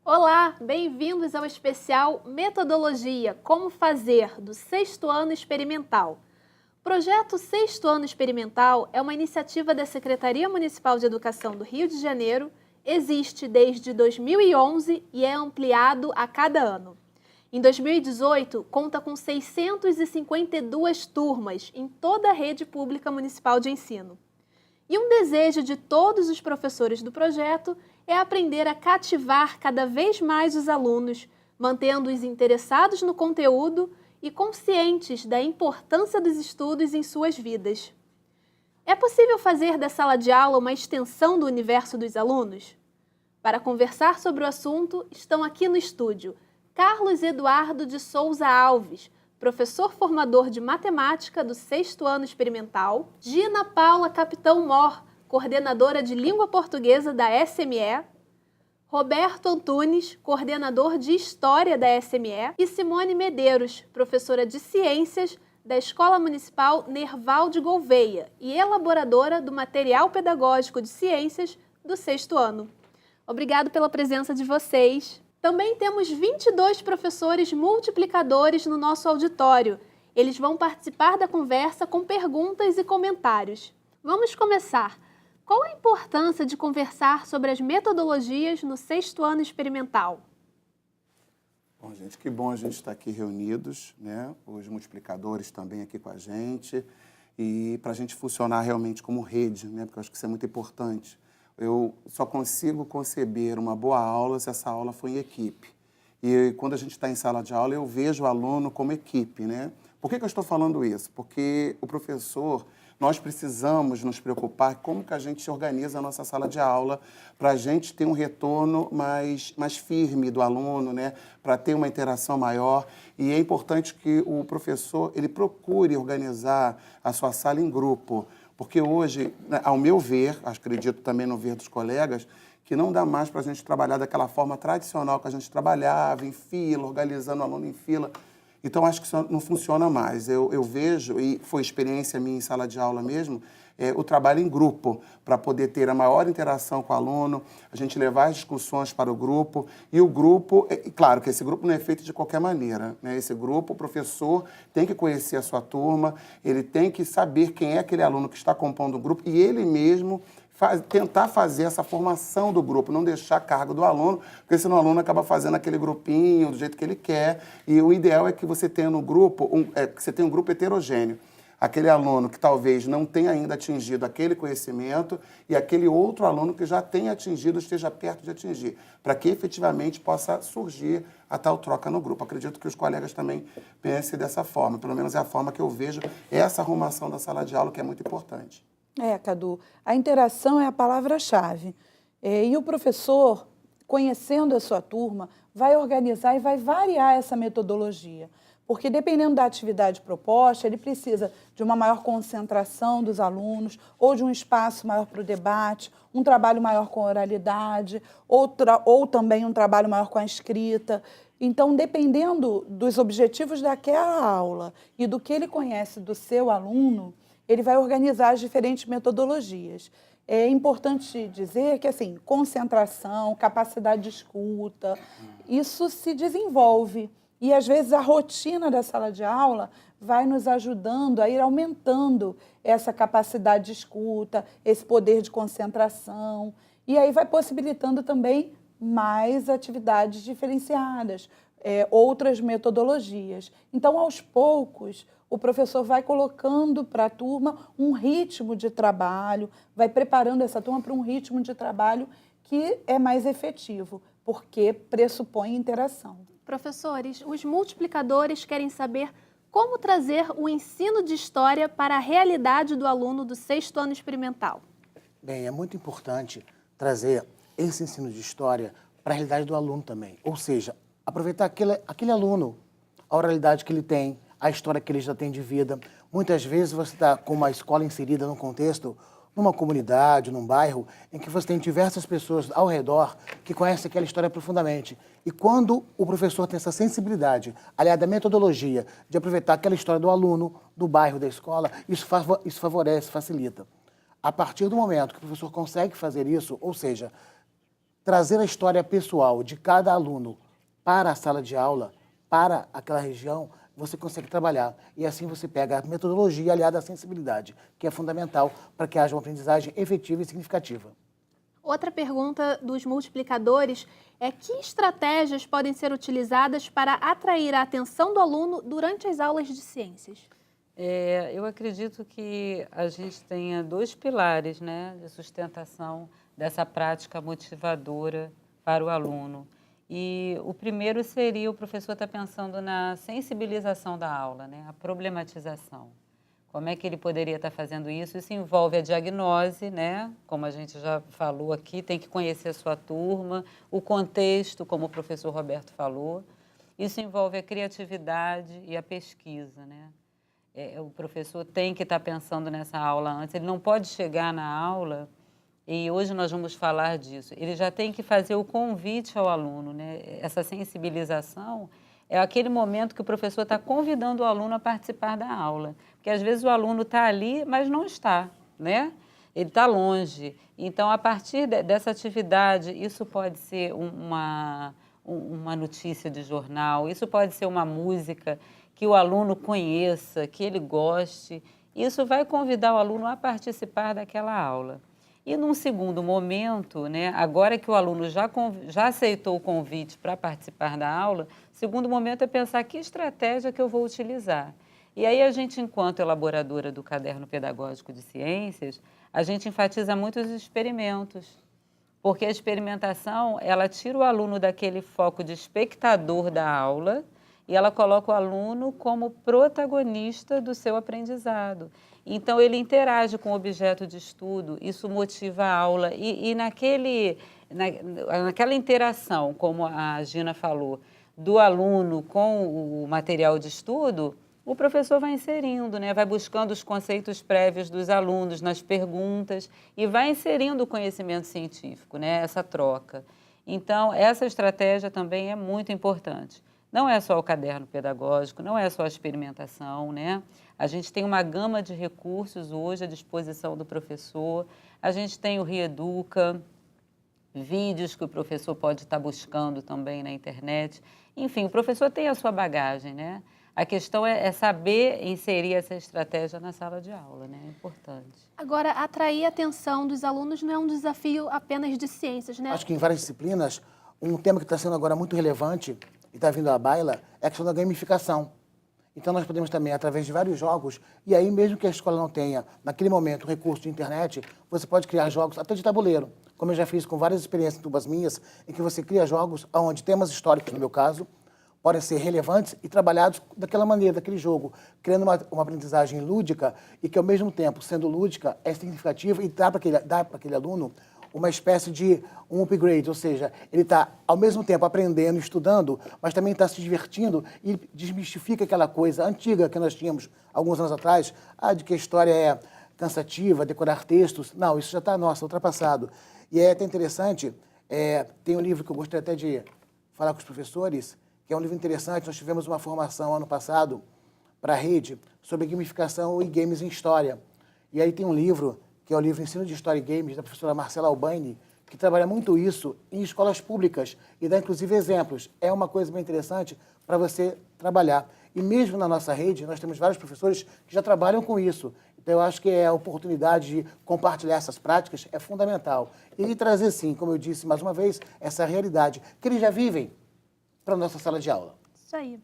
Olá, bem-vindos ao especial Metodologia, Como Fazer, do Sexto Ano Experimental. O projeto Sexto Ano Experimental é uma iniciativa da Secretaria Municipal de Educação do Rio de Janeiro, existe desde 2011 e é ampliado a cada ano. Em 2018, conta com 652 turmas em toda a rede pública municipal de ensino. E um desejo de todos os professores do projeto é aprender a cativar cada vez mais os alunos, mantendo-os interessados no conteúdo e conscientes da importância dos estudos em suas vidas. É possível fazer da sala de aula uma extensão do universo dos alunos? Para conversar sobre o assunto, estão aqui no estúdio Carlos Eduardo de Souza Alves, professor formador de matemática do sexto ano experimental, Gina Paula Capitão Mor, coordenadora de língua portuguesa da SME, Roberto Antunes, coordenador de história da SME, e Simone Medeiros, professora de ciências da Escola Municipal Nerval de Gouveia e elaboradora do material pedagógico de ciências do sexto ano. Obrigado pela presença de vocês. Também temos 22 professores multiplicadores no nosso auditório. Eles vão participar da conversa com perguntas e comentários. Vamos começar. Qual a importância de conversar sobre as metodologias no sexto ano experimental? Bom, gente, que bom a gente estar aqui reunidos, né? Os multiplicadores também aqui com a gente, e para a gente funcionar realmente como rede, né? Porque eu acho que isso é muito importante. Eu só consigo conceber uma boa aula se essa aula for em equipe. E quando a gente está em sala de aula, eu vejo o aluno como equipe, né? Por que eu estou falando isso? Porque o professor, nós precisamos nos preocupar como que a gente organiza a nossa sala de aula para a gente ter um retorno mais firme do aluno, né? Para ter uma interação maior. E é importante que o professor ele procure organizar a sua sala em grupo. Porque hoje, ao meu ver, acredito também no ver dos colegas, que não dá mais para a gente trabalhar daquela forma tradicional que a gente trabalhava, em fila, organizando o aluno em fila. Então, acho que isso não funciona mais. Eu vejo, e foi experiência minha em sala de aula mesmo, o trabalho em grupo, para poder ter a maior interação com o aluno, a gente levar as discussões para o grupo, e o grupo, claro que esse grupo não é feito de qualquer maneira, né? Esse grupo, o professor tem que conhecer a sua turma, ele tem que saber quem é aquele aluno que está compondo o grupo, e ele mesmo tentar fazer essa formação do grupo, não deixar a carga do aluno, porque senão o aluno acaba fazendo aquele grupinho do jeito que ele quer, e o ideal é que você tenha no grupo, que você tenha um grupo heterogêneo. Aquele aluno que talvez não tenha ainda atingido aquele conhecimento e aquele outro aluno que já tenha atingido, esteja perto de atingir, para que efetivamente possa surgir a tal troca no grupo. Acredito que os colegas também pensem dessa forma, pelo menos é a forma que eu vejo essa arrumação da sala de aula, que é muito importante. Cadu, a interação é a palavra-chave. E o professor, conhecendo a sua turma, vai organizar e vai variar essa metodologia. Porque, dependendo da atividade proposta, ele precisa de uma maior concentração dos alunos, ou de um espaço maior para o debate, um trabalho maior com a oralidade, ou também um trabalho maior com a escrita. Então, dependendo dos objetivos daquela aula e do que ele conhece do seu aluno, ele vai organizar as diferentes metodologias. É importante dizer que, assim, concentração, capacidade de escuta, isso se desenvolve. E, às vezes, a rotina da sala de aula vai nos ajudando a ir aumentando essa capacidade de escuta, esse poder de concentração. E aí vai possibilitando também mais atividades diferenciadas, outras metodologias. Então, aos poucos, o professor vai colocando para a turma um ritmo de trabalho, vai preparando essa turma para um ritmo de trabalho que é mais efetivo, porque pressupõe interação. Professores, os multiplicadores querem saber como trazer o ensino de história para a realidade do aluno do sexto ano experimental. Bem, é muito importante trazer esse ensino de história para a realidade do aluno também. Ou seja, aproveitar aquele aluno, a oralidade que ele tem, a história que ele já tem de vida. Muitas vezes você está com uma escola inserida num contexto, numa comunidade, num bairro, em que você tem diversas pessoas ao redor que conhecem aquela história profundamente. E quando o professor tem essa sensibilidade, aliada à metodologia, de aproveitar aquela história do aluno, do bairro, da escola, isso favorece, facilita. A partir do momento que o professor consegue fazer isso, ou seja, trazer a história pessoal de cada aluno para a sala de aula, para aquela região, você consegue trabalhar. E assim você pega a metodologia aliada à sensibilidade, que é fundamental para que haja uma aprendizagem efetiva e significativa. Outra pergunta dos multiplicadores é: que estratégias podem ser utilizadas para atrair a atenção do aluno durante as aulas de ciências? Eu acredito que a gente tenha dois pilares, né, de sustentação dessa prática motivadora para o aluno. E o primeiro seria o professor estar pensando na sensibilização da aula, né, a problematização. Como é que ele poderia estar fazendo isso? Isso envolve a diagnose, né? Como a gente já falou aqui, tem que conhecer a sua turma, o contexto, como o professor Roberto falou. Isso envolve a criatividade e a pesquisa, né? O professor tem que estar pensando nessa aula antes. Ele não pode chegar na aula, e hoje nós vamos falar disso, ele já tem que fazer o convite ao aluno, né? Essa sensibilização é aquele momento que o professor está convidando o aluno a participar da aula. Porque às vezes o aluno está ali, mas não está, né? Ele está longe. Então, a partir dessa atividade, isso pode ser uma notícia de jornal, isso pode ser uma música que o aluno conheça, que ele goste. Isso vai convidar o aluno a participar daquela aula. E num segundo momento, né, agora que o aluno já aceitou o convite para participar da aula, o segundo momento é pensar que estratégia que eu vou utilizar. E aí a gente, enquanto elaboradora do Caderno Pedagógico de Ciências, a gente enfatiza muito os experimentos, porque a experimentação, ela tira o aluno daquele foco de espectador da aula e ela coloca o aluno como protagonista do seu aprendizado. Então, ele interage com o objeto de estudo, isso motiva a aula. E naquela interação, como a Gina falou, do aluno com o material de estudo, o professor vai inserindo, né? Vai buscando os conceitos prévios dos alunos nas perguntas e vai inserindo o conhecimento científico, né? Essa troca. Então, essa estratégia também é muito importante. Não é só o caderno pedagógico, não é só a experimentação, né? A gente tem uma gama de recursos hoje à disposição do professor. A gente tem o Reeduca, vídeos que o professor pode estar buscando também na internet. Enfim, o professor tem a sua bagagem, né? A questão é saber inserir essa estratégia na sala de aula, né? É importante. Agora, atrair a atenção dos alunos não é um desafio apenas de ciências, né? Acho que em várias disciplinas, um tema que está sendo agora muito relevante e está vindo à baila é a questão da gamificação. Então, nós podemos também, através de vários jogos, e aí mesmo que a escola não tenha, naquele momento, recurso de internet, você pode criar jogos até de tabuleiro, como eu já fiz com várias experiências em turmas minhas, em que você cria jogos onde temas históricos, no meu caso, podem ser relevantes e trabalhados daquela maneira, daquele jogo, criando uma aprendizagem lúdica e que, ao mesmo tempo, sendo lúdica, é significativa e dá para aquele aluno uma espécie de um upgrade, ou seja, ele está, ao mesmo tempo, aprendendo, estudando, mas também está se divertindo e desmistifica aquela coisa antiga que nós tínhamos alguns anos atrás, de que a história é cansativa, decorar textos. Não, isso já está, ultrapassado. E é até interessante, tem um livro que eu gostaria até de falar com os professores, que é um livro interessante. Nós tivemos uma formação ano passado para a rede sobre gamificação e games em história. E aí tem um livro, que é o livro Ensino de História e Games, da professora Marcela Albaine, que trabalha muito isso em escolas públicas e dá, inclusive, exemplos. É uma coisa bem interessante para você trabalhar. E mesmo na nossa rede, nós temos vários professores que já trabalham com isso. Então, eu acho que a oportunidade de compartilhar essas práticas é fundamental. E trazer, sim, como eu disse mais uma vez, essa realidade que eles já vivem para a nossa sala de aula. Isso aí.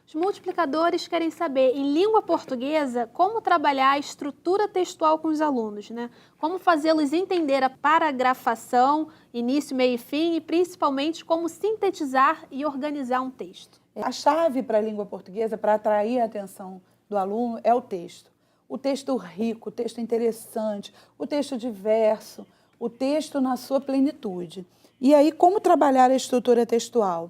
Os multiplicadores querem saber, em língua portuguesa, como trabalhar a estrutura textual com os alunos, né? Como fazê-los entender a paragrafação, início, meio e fim, e principalmente como sintetizar e organizar um texto. A chave para a língua portuguesa, para atrair a atenção do aluno, é o texto. O texto rico, o texto interessante, o texto diverso, o texto na sua plenitude. E aí, como trabalhar a estrutura textual?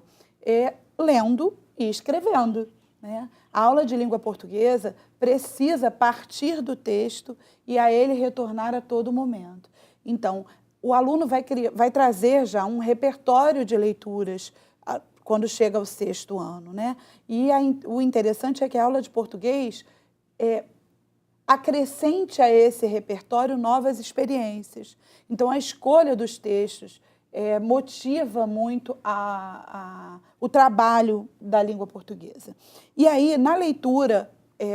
Lendo e escrevendo, né? A aula de língua portuguesa precisa partir do texto e a ele retornar a todo momento. Então, o aluno vai trazer já um repertório de leituras quando chega ao 6º ano, né? E o interessante é que a aula de português acrescente a esse repertório novas experiências. Então, a escolha dos textos motiva muito o trabalho da língua portuguesa. E aí, na leitura,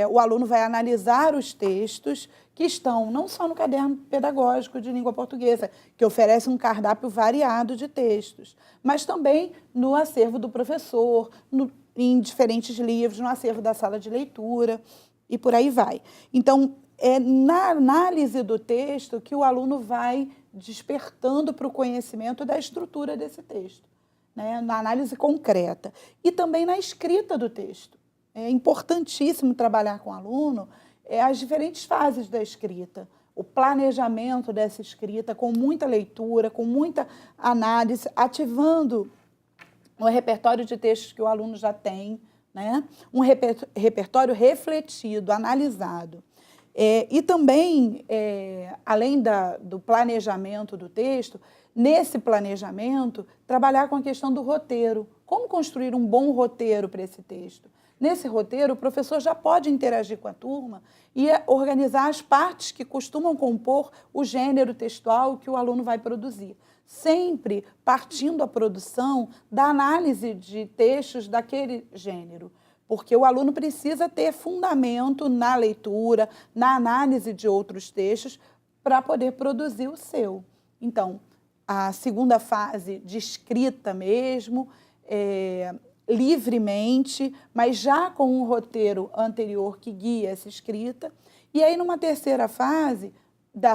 o aluno vai analisar os textos que estão não só no caderno pedagógico de língua portuguesa, que oferece um cardápio variado de textos, mas também no acervo do professor, em diferentes livros, no acervo da sala de leitura e por aí vai. Então, é na análise do texto que o aluno vai despertando para o conhecimento da estrutura desse texto, né? Na análise concreta. E também na escrita do texto. É importantíssimo trabalhar com o aluno as diferentes fases da escrita, o planejamento dessa escrita, com muita leitura, com muita análise, ativando o repertório de textos que o aluno já tem, né? Um repertório refletido, analisado. E também, além do planejamento do texto, nesse planejamento, trabalhar com a questão do roteiro. Como construir um bom roteiro para esse texto? Nesse roteiro, o professor já pode interagir com a turma e organizar as partes que costumam compor o gênero textual que o aluno vai produzir. Sempre partindo a produção da análise de textos daquele gênero, porque o aluno precisa ter fundamento na leitura, na análise de outros textos, para poder produzir o seu. Então, a segunda fase de escrita mesmo, livremente, mas já com um roteiro anterior que guia essa escrita. E aí, numa terceira fase, da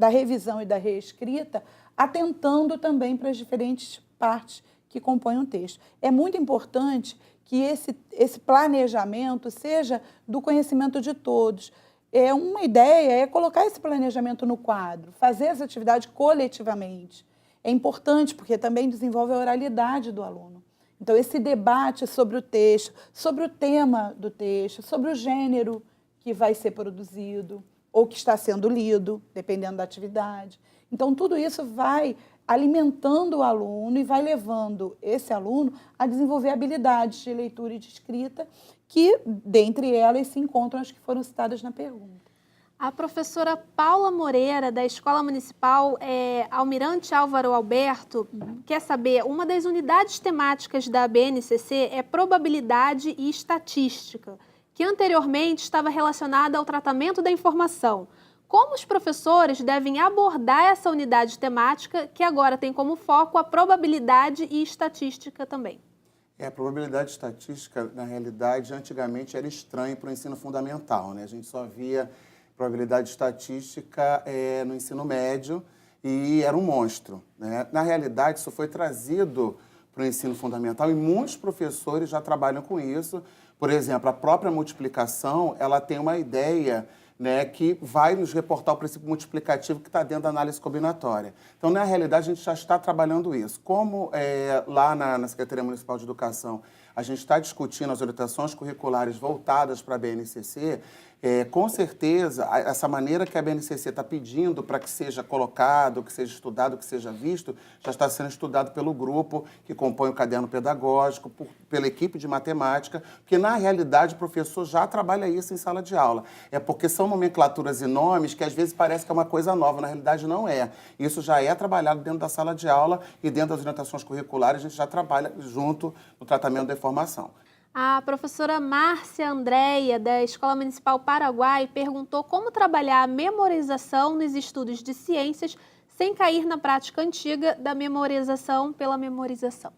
revisão e da reescrita, atentando também para as diferentes partes que compõem o texto. É muito importante que esse planejamento seja do conhecimento de todos. Uma ideia é colocar esse planejamento no quadro, fazer essa atividade coletivamente. É importante porque também desenvolve a oralidade do aluno. Então, esse debate sobre o texto, sobre o tema do texto, sobre o gênero que vai ser produzido ou que está sendo lido, dependendo da atividade. Então, tudo isso vai alimentando o aluno e vai levando esse aluno a desenvolver habilidades de leitura e de escrita que, dentre elas, se encontram as que foram citadas na pergunta. A professora Paula Moreira, da Escola Municipal Almirante Álvaro Alberto, quer saber, uma das unidades temáticas da BNCC é probabilidade e estatística, que anteriormente estava relacionada ao tratamento da informação. Como os professores devem abordar essa unidade temática, que agora tem como foco a probabilidade e estatística também? A probabilidade estatística, na realidade, antigamente era estranho para o ensino fundamental, né? A gente só via probabilidade estatística no ensino médio e era um monstro, né? Na realidade, isso foi trazido para o ensino fundamental e muitos professores já trabalham com isso. Por exemplo, a própria multiplicação, ela tem uma ideia, né, que vai nos reportar o princípio multiplicativo que está dentro da análise combinatória. Então, na realidade, a gente já está trabalhando isso. Como lá na Secretaria Municipal de Educação, a gente está discutindo as orientações curriculares voltadas para a BNCC, com certeza, essa maneira que a BNCC está pedindo para que seja colocado, que seja estudado, que seja visto, já está sendo estudado pelo grupo que compõe o caderno pedagógico, pela equipe de matemática, porque, na realidade, o professor já trabalha isso em sala de aula. É porque são nomenclaturas e nomes que, às vezes, parece que é uma coisa nova, na realidade, não é. Isso já é trabalhado dentro da sala de aula e dentro das orientações curriculares, a gente já trabalha junto no tratamento da informação. A professora Márcia Andréia, da Escola Municipal Paraguai, perguntou como trabalhar a memorização nos estudos de ciências sem cair na prática antiga da memorização pela memorização.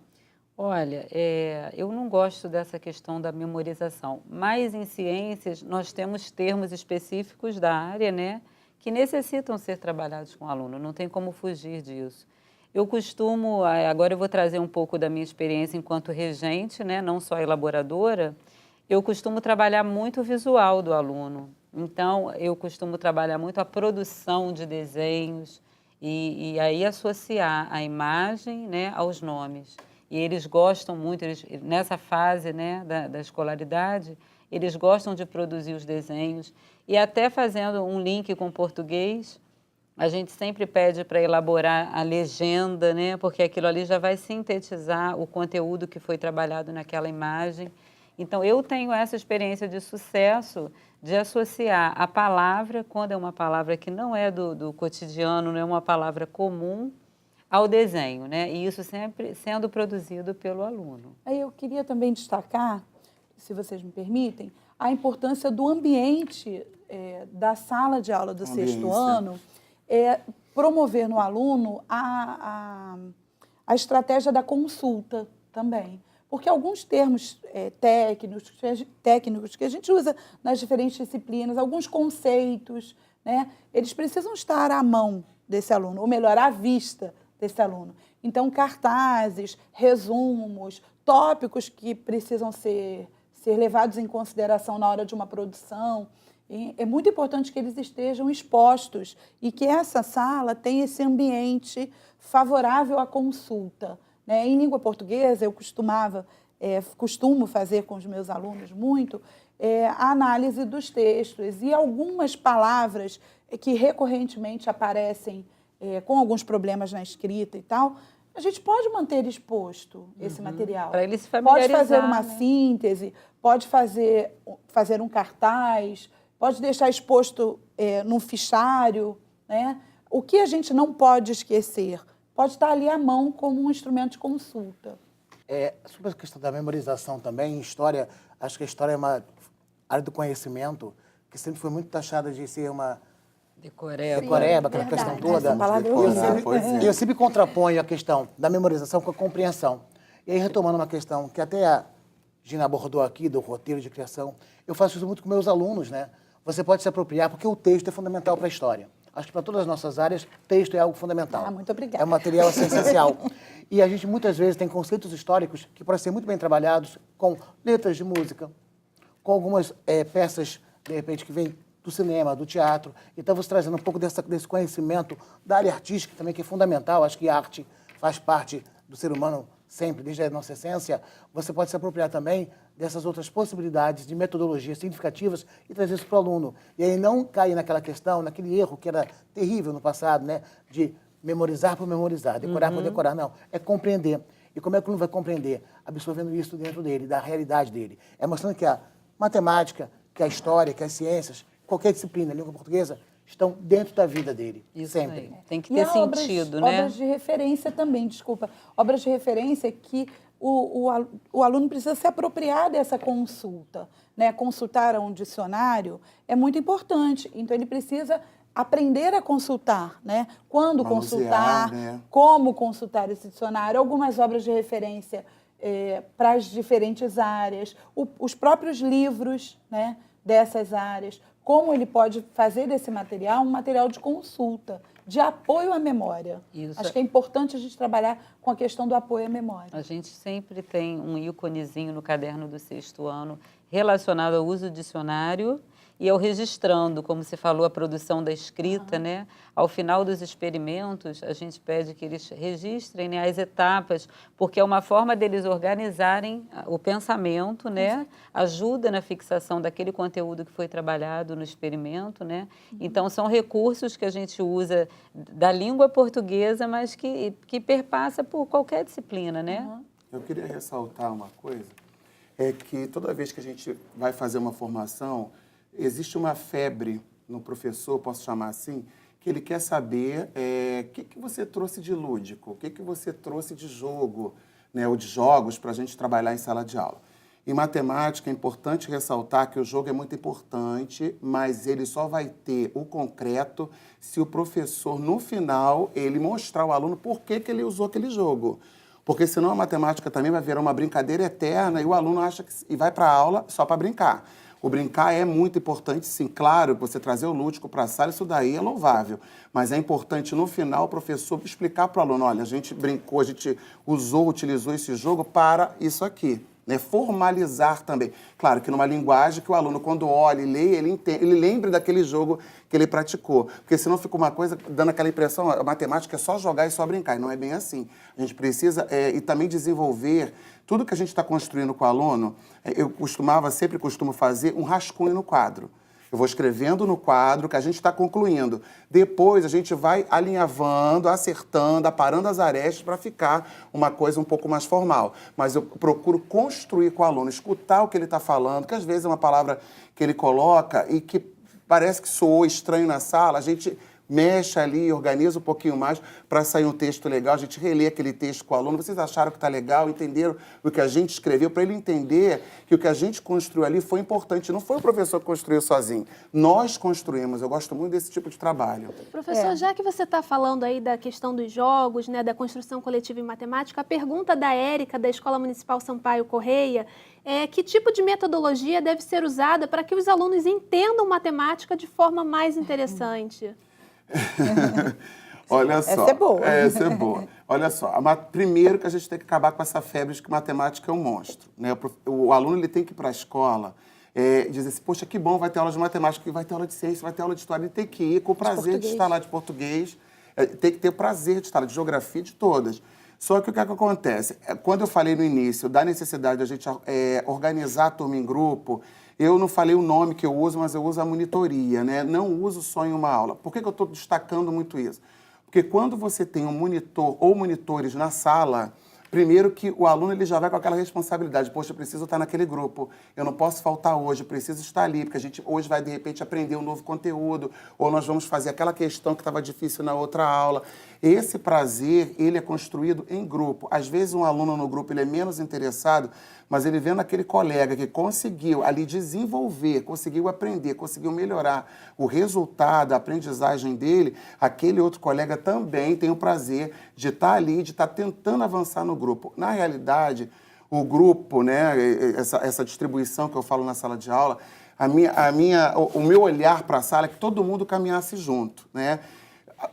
Olha, eu não gosto dessa questão da memorização, mas em ciências nós temos termos específicos da área, né, que necessitam ser trabalhados com o aluno, não tem como fugir disso. Eu costumo, agora eu vou trazer um pouco da minha experiência enquanto regente, né, não só elaboradora, eu costumo trabalhar muito o visual do aluno. Então, eu costumo trabalhar muito a produção de desenhos e aí associar a imagem, né, aos nomes. E eles gostam muito, nessa fase, né, da escolaridade, eles gostam de produzir os desenhos e até fazendo um link com o português. A gente sempre pede para elaborar a legenda, né? Porque aquilo ali já vai sintetizar o conteúdo que foi trabalhado naquela imagem. Então, eu tenho essa experiência de sucesso de associar a palavra, quando é uma palavra que não é do cotidiano, não é uma palavra comum, ao desenho, né? E isso sempre sendo produzido pelo aluno. Aí eu queria também destacar, se vocês me permitem, a importância do ambiente da sala de aula do sexto ano, promover no aluno a estratégia da consulta também. Porque alguns termos técnicos que a gente usa nas diferentes disciplinas, alguns conceitos, né, eles precisam estar à mão desse aluno, ou melhor, à vista desse aluno. Então, cartazes, resumos, tópicos que precisam ser levados em consideração na hora de uma produção. E é muito importante que eles estejam expostos e que essa sala tenha esse ambiente favorável à consulta. Né? Em língua portuguesa, eu costumo fazer com os meus alunos muito a análise dos textos e algumas palavras que recorrentemente aparecem com alguns problemas na escrita e tal, a gente pode manter exposto esse material. Para ele se familiarizar. Pode fazer uma né? síntese, pode fazer um cartaz, pode deixar exposto num fichário. Né? O que a gente não pode esquecer pode estar ali à mão como um instrumento de consulta. Sobre a questão da memorização também, em história, acho que a história é uma área do conhecimento que sempre foi muito taxada de ser uma decoreba, aquela questão toda. Essa palavra é horrível. Eu sempre contraponho a questão da memorização com a compreensão. E aí, retomando uma questão que até a Gina abordou aqui, do roteiro de criação, eu faço isso muito com meus alunos, né? Você pode se apropriar, porque o texto é fundamental para a história. Acho que para todas as nossas áreas, texto é algo fundamental. Muito obrigada. É um material essencial. E a gente, muitas vezes, tem conceitos históricos que podem ser muito bem trabalhados com letras de música, com algumas peças, de repente, que vêm do cinema, do teatro. Então, você trazendo um pouco desse conhecimento da área artística também, que é fundamental. Acho que a arte faz parte do ser humano sempre, desde a nossa essência. Você pode se apropriar também dessas outras possibilidades de metodologias significativas e trazer isso para o aluno. E aí não cair naquela questão, naquele erro que era terrível no passado, né? De memorizar por memorizar, decorar por decorar. Não, é compreender. E como é que o aluno vai compreender? Absorvendo isso dentro dele, da realidade dele. É mostrando que a matemática, que a história, que as ciências, qualquer disciplina, língua portuguesa, estão dentro da vida dele, Isso sempre. aí. Tem que E ter há sentido, né? Obras de referência também, desculpa. Obras de referência que o aluno precisa se apropriar dessa consulta. Né? Consultar um dicionário é muito importante. Então, ele precisa aprender a consultar. Né? Quando Manusear, consultar, né? como consultar esse dicionário. Algumas obras de referência para as diferentes áreas. Os próprios livros, né, dessas áreas. Como ele pode fazer desse material um material de consulta, de apoio à memória. Isso. Acho que é importante a gente trabalhar com a questão do apoio à memória. A gente sempre tem um íconezinho no caderno do sexto ano relacionado ao uso do dicionário e ao registrando, como você falou, a produção da escrita, né? Ao final dos experimentos, a gente pede que eles registrem, né, as etapas, porque é uma forma deles organizarem o pensamento, né? Ajuda na fixação daquele conteúdo que foi trabalhado no experimento, né? Então, são recursos que a gente usa da língua portuguesa, mas que perpassa por qualquer disciplina, né? Eu queria ressaltar uma coisa, é que toda vez que a gente vai fazer uma formação, existe uma febre no professor, posso chamar assim, que ele quer saber o que você trouxe de lúdico, o que você trouxe de jogo, né, ou de jogos para a gente trabalhar em sala de aula. Em matemática, é importante ressaltar que o jogo é muito importante, mas ele só vai ter o concreto se o professor, no final, ele mostrar ao aluno por que ele usou aquele jogo. Porque senão a matemática também vai virar uma brincadeira eterna e o aluno acha e vai para a aula só para brincar. O brincar é muito importante, sim, claro, você trazer o lúdico para a sala, isso daí é louvável. Mas é importante, no final, o professor explicar para o aluno, olha, a gente brincou, a gente utilizou esse jogo para isso aqui. Né? Formalizar também. Claro que numa linguagem que o aluno, quando olha e lê, ele lembre daquele jogo que ele praticou. Porque senão fica uma coisa dando aquela impressão, a matemática é só jogar e só brincar. E não é bem assim. A gente precisa e também desenvolver tudo que a gente está construindo com o aluno. Eu sempre costumo fazer um rascunho no quadro. Eu vou escrevendo no quadro que a gente está concluindo. Depois a gente vai alinhavando, acertando, aparando as arestas para ficar uma coisa um pouco mais formal. Mas eu procuro construir com o aluno, escutar o que ele está falando, que às vezes é uma palavra que ele coloca e que parece que soou estranho na sala, a gente mexe ali, organiza um pouquinho mais para sair um texto legal, a gente relê aquele texto com o aluno, vocês acharam que está legal, entenderam o que a gente escreveu, para ele entender que o que a gente construiu ali foi importante, não foi o professor que construiu sozinho, nós construímos, eu gosto muito desse tipo de trabalho. Professor, já que você está falando aí da questão dos jogos, né, da construção coletiva em matemática, a pergunta da Érica, da Escola Municipal Sampaio Correia, é que tipo de metodologia deve ser usada para que os alunos entendam matemática de forma mais interessante? Olha só. Essa é boa. Essa é boa. Olha só, primeiro que a gente tem que acabar com essa febre de que matemática é um monstro, né? O aluno ele tem que ir para a escola dizer assim, poxa, que bom, vai ter aula de matemática, vai ter aula de ciência, vai ter aula de história. Ele tem que ir com o prazer de estar lá de português, tem que ter o prazer de estar lá de geografia, de todas. Só que o que é que acontece? Quando eu falei no início da necessidade da gente organizar a turma em grupo, eu não falei o nome que eu uso, mas eu uso a monitoria, né? Não uso só em uma aula. Por que eu estou destacando muito isso? Porque quando você tem um monitor ou monitores na sala, primeiro que o aluno ele já vai com aquela responsabilidade. Poxa, eu preciso estar naquele grupo, eu não posso faltar hoje, eu preciso estar ali, porque a gente hoje vai, de repente, aprender um novo conteúdo, ou nós vamos fazer aquela questão que estava difícil na outra aula. Esse prazer, ele é construído em grupo. Às vezes, um aluno no grupo ele é menos interessado, mas ele vendo aquele colega que conseguiu ali desenvolver, conseguiu aprender, conseguiu melhorar o resultado, a aprendizagem dele, aquele outro colega também tem o prazer de estar ali, de estar tentando avançar no grupo. Na realidade, o grupo, né, essa distribuição que eu falo na sala de aula, o meu olhar para a sala é que todo mundo caminhasse junto, né?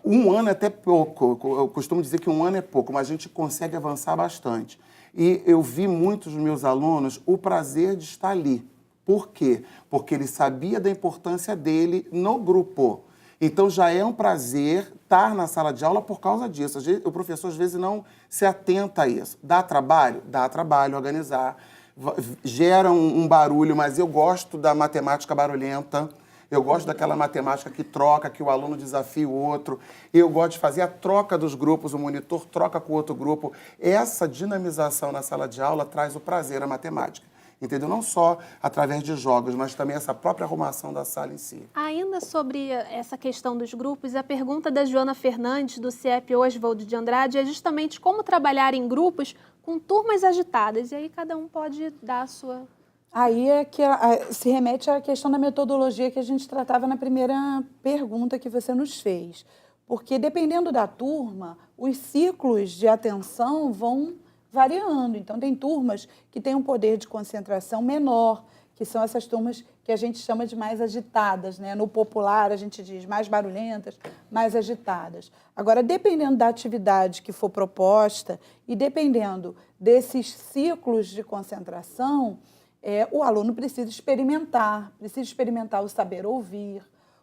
Um ano é até pouco, eu costumo dizer que um ano é pouco, mas a gente consegue avançar bastante. E eu vi muitos dos meus alunos o prazer de estar ali. Por quê? Porque ele sabia da importância dele no grupo. Então já é um prazer estar na sala de aula por causa disso. O professor às vezes não se atenta a isso. Dá trabalho? Dá trabalho organizar. Gera um barulho, mas eu gosto da matemática barulhenta. Eu gosto daquela matemática que troca, que o aluno desafia o outro. Eu gosto de fazer a troca dos grupos, o monitor troca com o outro grupo. Essa dinamização na sala de aula traz o prazer à matemática. Entendeu? Não só através de jogos, mas também essa própria arrumação da sala em si. Ainda sobre essa questão dos grupos, a pergunta da Joana Fernandes, do CIEP Oswald de Andrade, é justamente como trabalhar em grupos com turmas agitadas. E aí cada um pode dar a sua... Aí é que se remete à questão da metodologia que a gente tratava na primeira pergunta que você nos fez. Porque, dependendo da turma, os ciclos de atenção vão variando. Então, tem turmas que têm um poder de concentração menor, que são essas turmas que a gente chama de mais agitadas, né? No popular, a gente diz mais barulhentas, mais agitadas. Agora, dependendo da atividade que for proposta e dependendo desses ciclos de concentração, o aluno precisa experimentar o saber ouvir,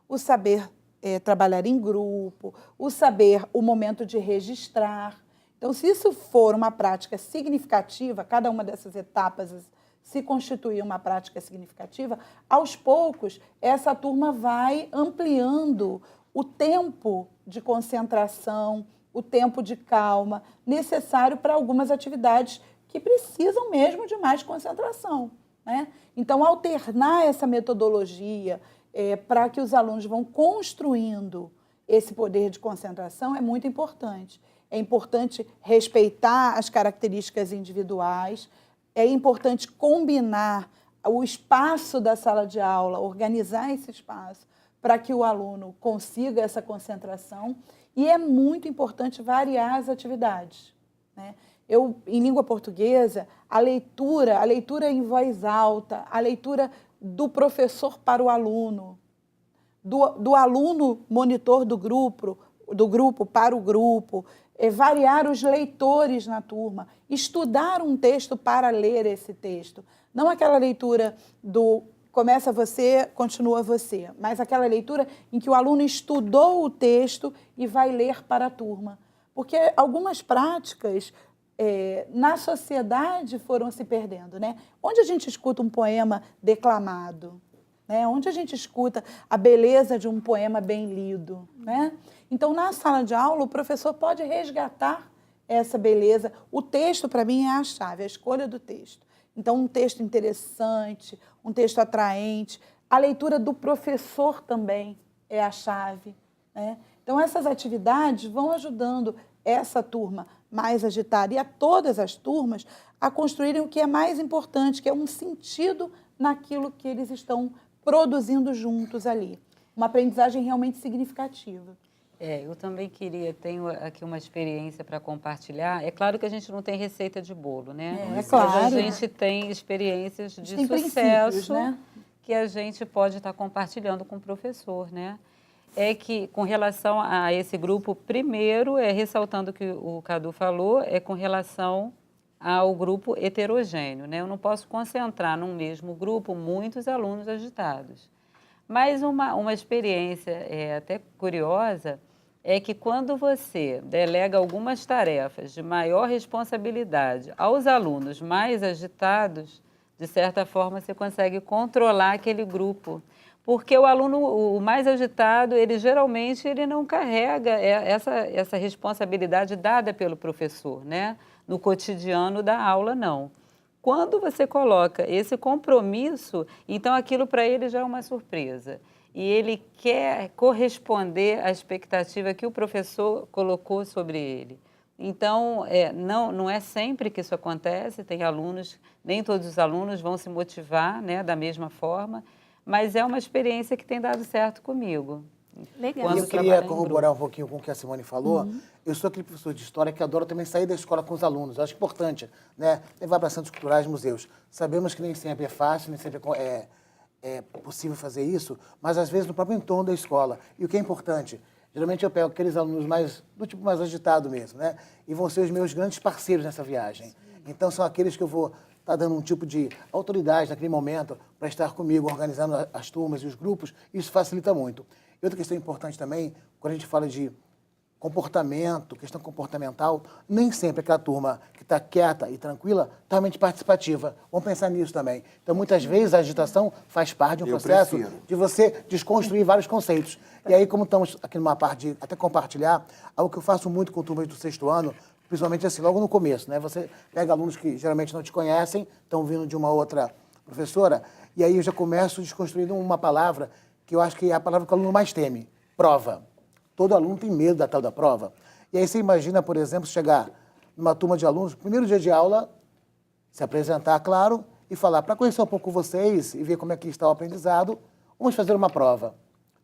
o saber trabalhar em grupo, o momento de registrar. Então, se isso for uma prática significativa, cada uma dessas etapas se constituir uma prática significativa, aos poucos, essa turma vai ampliando o tempo de concentração, o tempo de calma necessário para algumas atividades que precisam mesmo de mais concentração, né? Então, alternar essa metodologia para que os alunos vão construindo esse poder de concentração é muito importante. É importante respeitar as características individuais, é importante combinar o espaço da sala de aula, organizar esse espaço para que o aluno consiga essa concentração e é muito importante variar as atividades, né? Em língua portuguesa, a leitura em voz alta, a leitura do professor para o aluno, do aluno monitor do grupo para o grupo, variar os leitores na turma, estudar um texto para ler esse texto. Não aquela leitura do começa você, continua você, mas aquela leitura em que o aluno estudou o texto e vai ler para a turma. Porque algumas práticas na sociedade foram se perdendo, né? Onde a gente escuta um poema declamado, né? Onde a gente escuta a beleza de um poema bem lido, né? Então, na sala de aula, o professor pode resgatar essa beleza. O texto, para mim, é a chave, a escolha do texto. Então, um texto interessante, um texto atraente. A leitura do professor também é a chave, né? Então, essas atividades vão ajudando essa turma mais agitada e a todas as turmas a construírem o que é mais importante, que é um sentido naquilo que eles estão produzindo juntos ali. Uma aprendizagem realmente significativa. Eu também tenho aqui uma experiência para compartilhar. É claro que a gente não tem receita de bolo, né? É claro. Mas a gente tem experiências de tem sucesso, né? que a gente pode estar compartilhando com o professor, né? É que, com relação a esse grupo, primeiro, ressaltando o que o Cadu falou, é com relação ao grupo heterogêneo, né? Eu não posso concentrar num mesmo grupo muitos alunos agitados. Mas uma experiência até curiosa é que quando você delega algumas tarefas de maior responsabilidade aos alunos mais agitados, de certa forma você consegue controlar aquele grupo. Porque o aluno o mais agitado, ele geralmente não carrega essa responsabilidade dada pelo professor, né? No cotidiano da aula, não. Quando você coloca esse compromisso, então aquilo para ele já é uma surpresa. E ele quer corresponder à expectativa que o professor colocou sobre ele. Então, não é sempre que isso acontece, tem alunos, nem todos os alunos vão se motivar, né, da mesma forma, mas é uma experiência que tem dado certo comigo. Legal. Eu queria corroborar um pouquinho com o que a Simone falou. Eu sou aquele professor de história que adora também sair da escola com os alunos. Eu acho importante, né, levar para centros culturais, museus. Sabemos que nem sempre é fácil, nem sempre é possível fazer isso, mas às vezes no próprio entorno da escola. E o que é importante, geralmente eu pego aqueles alunos do tipo mais agitado mesmo, né, e vão ser os meus grandes parceiros nessa viagem. Então são aqueles que eu vou estar dando um tipo de autoridade naquele momento para estar comigo, organizando as turmas e os grupos. Isso facilita muito. E outra questão importante também, quando a gente fala de comportamento, questão comportamental, nem sempre aquela turma que está quieta e tranquila está realmente participativa. Vamos pensar nisso também. Então, muitas vezes, a agitação faz parte de um processo de você desconstruir vários conceitos. E aí, como estamos aqui numa parte de até compartilhar, algo que eu faço muito com turmas do 6º ano, principalmente assim, logo no começo, né? Você pega alunos que geralmente não te conhecem, estão vindo de uma outra professora, e aí eu já começo desconstruindo uma palavra que eu acho que é a palavra que o aluno mais teme, prova. Todo aluno tem medo da tal da prova. E aí você imagina, por exemplo, chegar numa turma de alunos, primeiro dia de aula, se apresentar, claro, e falar, para conhecer um pouco vocês e ver como é que está o aprendizado, vamos fazer uma prova.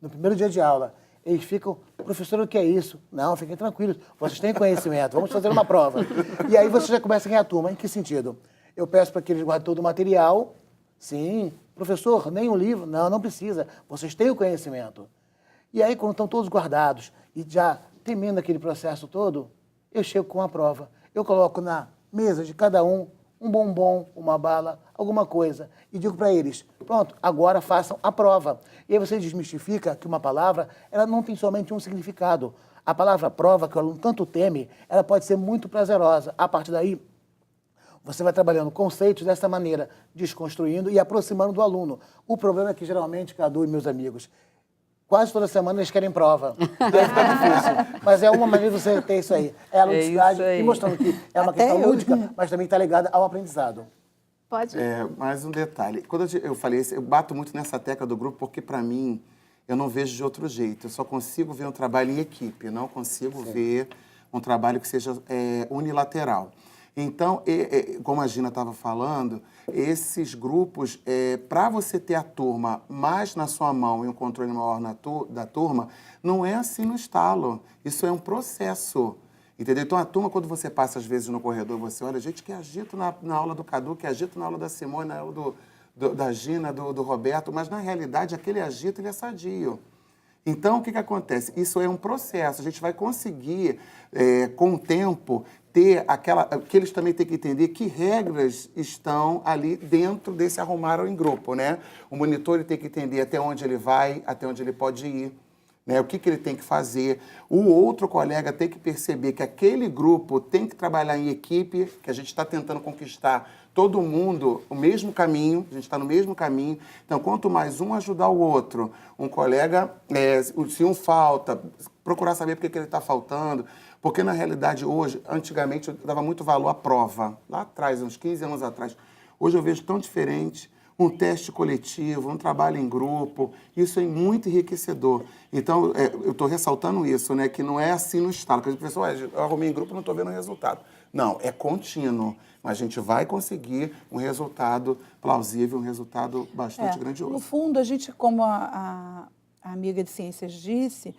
No primeiro dia de aula, eles ficam, professor, o que é isso? Não, fiquem tranquilos, vocês têm conhecimento, vamos fazer uma prova. E aí você já começa a ganhar a turma. Em que sentido? Eu peço para que eles guardem todo o material. Sim, professor, nem um livro? Não, não precisa, vocês têm o conhecimento. E aí, quando estão todos guardados e já termina aquele processo todo, eu chego com a prova. Eu coloco na mesa de cada um bombom, uma bala, alguma coisa, e digo para eles, pronto, agora façam a prova. E aí você desmistifica que uma palavra, ela não tem somente um significado. A palavra prova, que o aluno tanto teme, ela pode ser muito prazerosa. A partir daí, você vai trabalhando conceitos dessa maneira, desconstruindo e aproximando do aluno. O problema é que, geralmente, Cadu e meus amigos, quase toda semana eles querem prova. E aí fica difícil. Mas é uma maneira de você ter isso aí. É a ludicidade e mostrando que é uma questão lúdica, mas também está ligada ao aprendizado. Pode. Mais um detalhe. Quando eu falei isso, eu bato muito nessa tecla do grupo, porque, para mim, eu não vejo de outro jeito. Eu só consigo ver um trabalho em equipe, não consigo ver um trabalho que seja unilateral. Então, como a Gina estava falando, esses grupos, para você ter a turma mais na sua mão e um controle maior da turma, não é assim no estalo. Isso é um processo. Entendeu? Então, a turma, quando você passa, às vezes, no corredor, você olha, gente que agita na aula do Cadu, que agita na aula da Simone, na aula da Gina, do Roberto, mas, na realidade, aquele agito, ele é sadio. Então, o que acontece? Isso é um processo. A gente vai conseguir, com o tempo, ter que eles também têm que entender que regras estão ali dentro desse arrumaram em grupo, né? O monitor ele tem que entender até onde ele vai, até onde ele pode ir, né? O que ele tem que fazer. O outro colega tem que perceber que aquele grupo tem que trabalhar em equipe, que a gente está tentando conquistar todo mundo o mesmo caminho, a gente está no mesmo caminho. Então, quanto mais um ajudar o outro, um colega, se um falta, procurar saber por que ele está faltando, porque, na realidade, hoje, antigamente, eu dava muito valor à prova, lá atrás, uns 15 anos atrás. Hoje eu vejo tão diferente. um teste coletivo, um trabalho em grupo, isso é muito enriquecedor. Então, eu estou ressaltando isso, né, que não é assim no estado, que a pessoa, eu arrumei em grupo e não estou vendo o resultado. Não, é contínuo, mas a gente vai conseguir um resultado plausível, um resultado bastante grandioso. No fundo, a gente, como a amiga de ciências disse,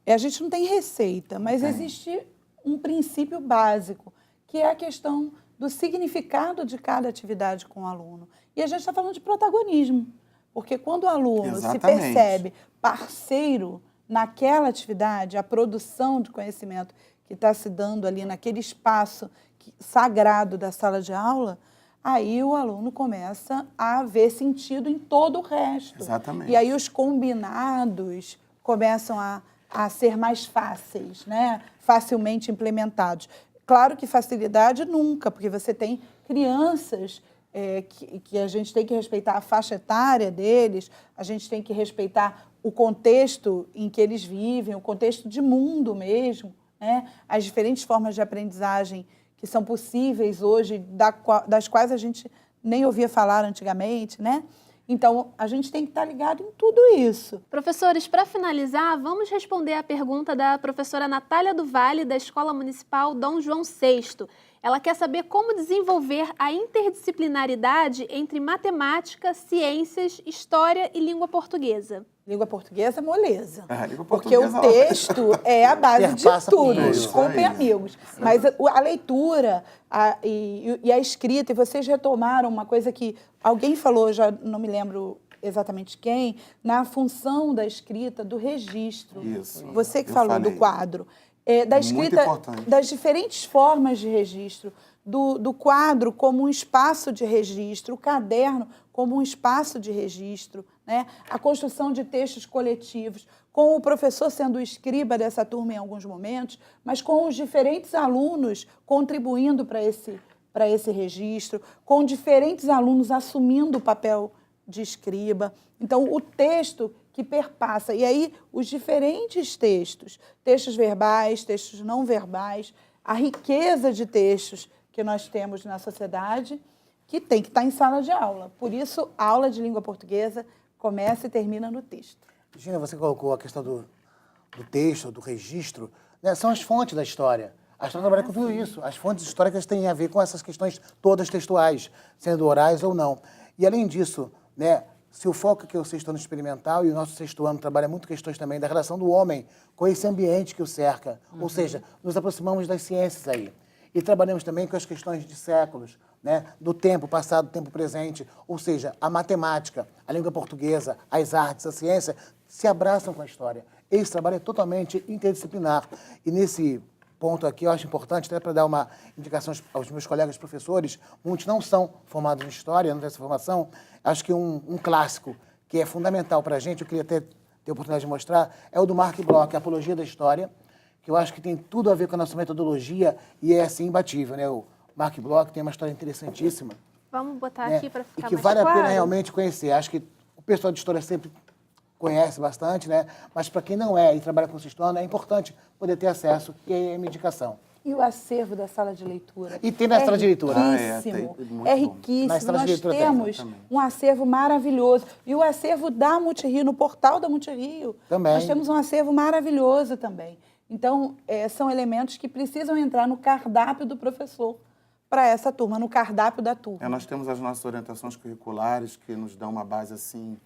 a gente não tem receita, mas existe um princípio básico, que é a questão do significado de cada atividade com o aluno. E a gente está falando de protagonismo, porque quando o aluno se percebe parceiro naquela atividade, a produção de conhecimento que está se dando ali naquele espaço sagrado da sala de aula, aí o aluno começa a ver sentido em todo o resto. Exatamente. E aí os combinados começam a ser mais fáceis, né? Facilmente implementados. Claro que facilidade nunca, porque você tem crianças que a gente tem que respeitar a faixa etária deles, a gente tem que respeitar o contexto em que eles vivem, o contexto de mundo mesmo, né? As diferentes formas de aprendizagem que são possíveis hoje, das quais a gente nem ouvia falar antigamente, né? Então, a gente tem que estar ligado em tudo isso. Professores, para finalizar, vamos responder a pergunta da professora Natália do Vale, da Escola Municipal Dom João VI. Ela quer saber como desenvolver a interdisciplinaridade entre matemática, ciências, história e língua portuguesa. Língua portuguesa é moleza. Língua porque o texto é a base de tudo, desculpem, amigos. Mas a leitura e a escrita, e vocês retomaram uma coisa que alguém falou, já não me lembro exatamente quem, na função da escrita, do registro. Isso. Você que falou do quadro. Da escrita, das diferentes formas de registro, do quadro como um espaço de registro, o caderno como um espaço de registro, né? A construção de textos coletivos, com o professor sendo o escriba dessa turma em alguns momentos, mas com os diferentes alunos contribuindo para esse registro, com diferentes alunos assumindo o papel de escriba. Então, o texto que perpassa, e aí os diferentes textos verbais, textos não verbais, a riqueza de textos que nós temos na sociedade, que tem que estar em sala de aula. Por isso, a aula de língua portuguesa começa e termina no texto. Gina, você colocou a questão do texto, do registro, né? São as fontes da história. A história trabalha com tudo isso. As fontes históricas têm a ver com essas questões todas textuais, sendo orais ou não. E, além disso, né, se o foco que é o sexto ano experimental, e o nosso sexto ano trabalha muito questões também da relação do homem com esse ambiente que o cerca, ou seja, nos aproximamos das ciências aí. E trabalhamos também com as questões de séculos, né, do tempo passado, tempo presente, ou seja, a matemática, a língua portuguesa, as artes, a ciência, se abraçam com a história. Esse trabalho é totalmente interdisciplinar. E nesse ponto aqui, eu acho importante, até para dar uma indicação aos meus colegas professores, muitos não são formados em história, não têm essa formação. Acho que um clássico que é fundamental para a gente, eu queria até ter a oportunidade de mostrar, é o do Mark Bloch, a Apologia da História, que eu acho que tem tudo a ver com a nossa metodologia e é, assim, imbatível, né? O Mark Bloch tem uma história interessantíssima. Vamos botar aqui para ficar mais claro. E que vale a pena realmente conhecer. Acho que o pessoal de história sempre conhece bastante, né? Mas para quem não é e trabalha com sexto ano, é importante poder ter acesso e aí é minha indicação. E o acervo da sala de leitura? E tem na sala de leitura. É riquíssimo. Nós temos um acervo maravilhoso. E o acervo da Multirio, no portal da Multirio, também. Nós temos um acervo maravilhoso também. Então, são elementos que precisam entrar no cardápio do professor para essa turma, no cardápio da turma. Nós temos as nossas orientações curriculares que nos dão uma base assim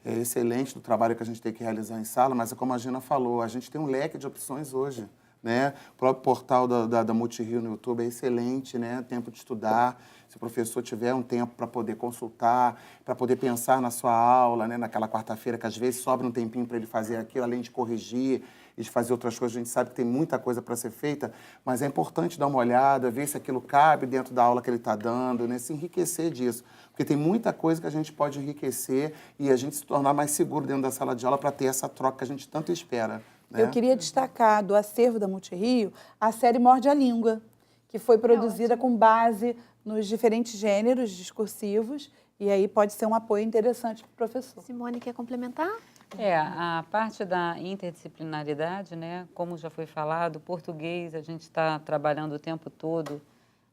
excelente do trabalho que a gente tem que realizar em sala, mas como a Gina falou, a gente tem um leque de opções hoje. Né? O próprio portal da Multirio no YouTube é excelente, né? Tempo de estudar. Se o professor tiver um tempo para poder consultar, para poder pensar na sua aula, né? Naquela quarta-feira, que às vezes sobra um tempinho para ele fazer aquilo, além de corrigir e de fazer outras coisas, a gente sabe que tem muita coisa para ser feita, mas é importante dar uma olhada, ver se aquilo cabe dentro da aula que ele está dando, né? Se enriquecer disso. Porque tem muita coisa que a gente pode enriquecer e a gente se tornar mais seguro dentro da sala de aula para ter essa troca que a gente tanto espera. Eu queria destacar do acervo da Multirio a série Morde a Língua, que foi produzida com base nos diferentes gêneros discursivos, e aí pode ser um apoio interessante para o professor. Simone, quer complementar? A parte da interdisciplinaridade, né, como já foi falado, português, a gente está trabalhando o tempo todo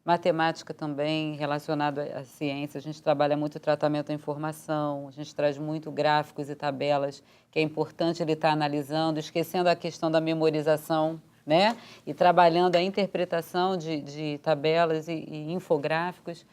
matemática também relacionada à ciência. A gente trabalha muito o tratamento da informação, a gente traz muito gráficos e tabelas, que é importante ele estar analisando, esquecendo a questão da memorização, né? E trabalhando a interpretação de tabelas e infográficos.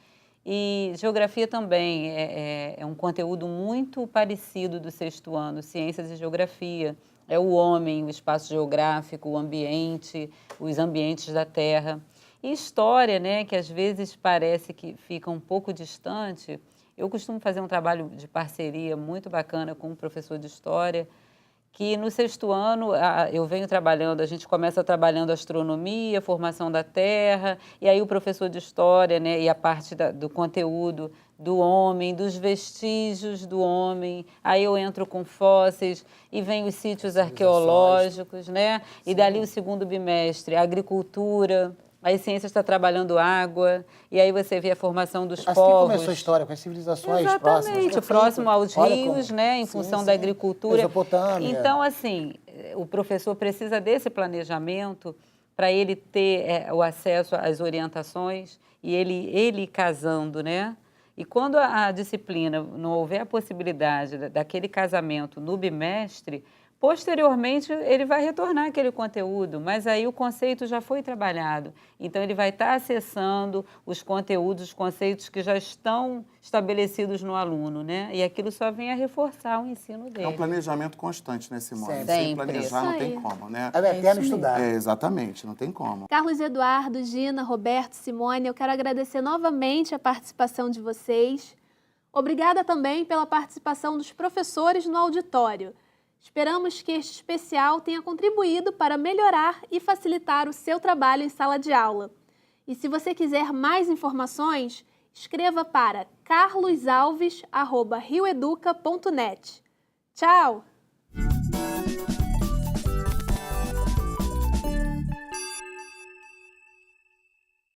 E geografia também é um conteúdo muito parecido do 6º ano, ciências e geografia. É o homem, o espaço geográfico, o ambiente, os ambientes da Terra. E história, né, que às vezes parece que fica um pouco distante. Eu costumo fazer um trabalho de parceria muito bacana com um professor de história, que no 6º ano eu venho trabalhando, a gente começa trabalhando astronomia, formação da Terra, e aí o professor de história, né, e a parte do conteúdo do homem, dos vestígios do homem, aí eu entro com fósseis e vem os sítios arqueológicos, né, e dali o 2º bimestre, a agricultura. Aí ciência está trabalhando água, e aí você vê a formação dos povos. Assim começou a história, com as civilizações próximas. Exatamente, próximo aos rios, né, em Sim, função sim. da agricultura. Mesopotâmia. Então, assim, o professor precisa desse planejamento para ele ter o acesso às orientações e ele casando, né? E quando a disciplina não houver a possibilidade daquele casamento no bimestre, posteriormente, ele vai retornar aquele conteúdo, mas aí o conceito já foi trabalhado. Então, ele vai estar acessando os conteúdos, os conceitos que já estão estabelecidos no aluno, né? E aquilo só vem a reforçar o ensino dele. É um planejamento constante, né, Simone? Sempre. Sem planejar não Isso tem aí. como, né? É o eterno estudar. É, exatamente, não tem como. Carlos Eduardo, Gina, Roberto, Simone, eu quero agradecer novamente a participação de vocês. Obrigada também pela participação dos professores no auditório. Esperamos que este especial tenha contribuído para melhorar e facilitar o seu trabalho em sala de aula. E se você quiser mais informações, escreva para carlosalves@rioeduca.net. Tchau!